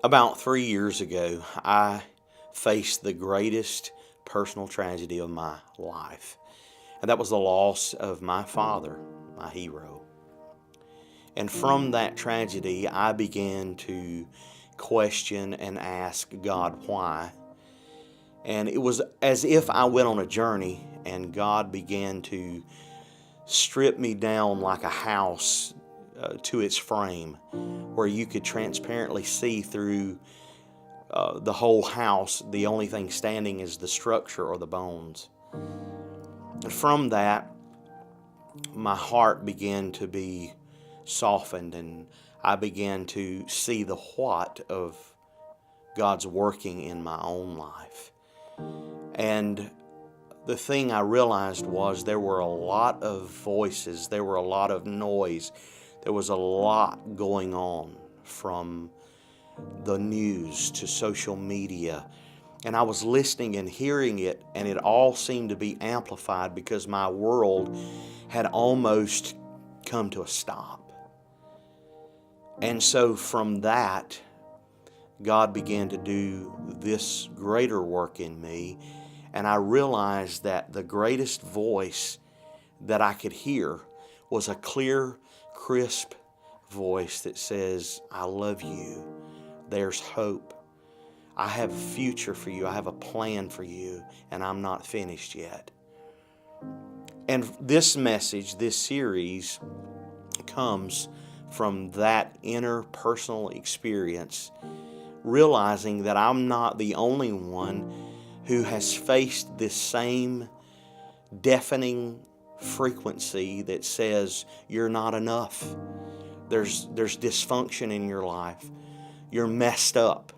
About 3 years ago, I faced the greatest personal tragedy of my life, and that was the loss of my father, my hero. And from that tragedy, I began to question and ask God why. And it was as if I went on a journey and God began to strip me down like a house to its frame, where you could transparently see through the whole house. The only thing standing is the structure or the bones. And from that, my heart began to be softened, and I began to see the what of God's working in my own life. And the thing I realized was there were a lot of voices, there were a lot of noise, there was a lot going on, from the news to social media. And I was listening and hearing it, and it all seemed to be amplified because my world had almost come to a stop. And so from that, God began to do this greater work in me, and I realized that the greatest voice that I could hear was a clear, crisp voice that says, I love you. There's hope. I have a future for you. I have a plan for you, and I'm not finished yet. And this message, this series, comes from that inner personal experience, realizing that I'm not the only one who has faced this same deafening frequency that says you're not enough. There's dysfunction in your life. You're messed up.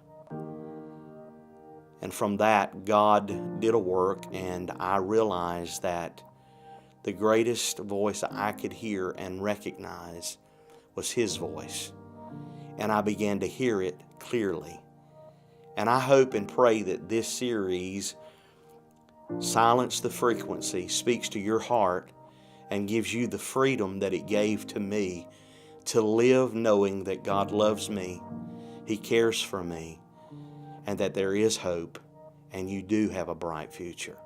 And from that, God did a work, and I realized that the greatest voice I could hear and recognize was His voice. And I began to hear it clearly. And I hope and pray that this series, Silence the Frequency, speaks to your heart and gives you the freedom that it gave to me to live knowing that God loves me, He cares for me, and that there is hope, and you do have a bright future.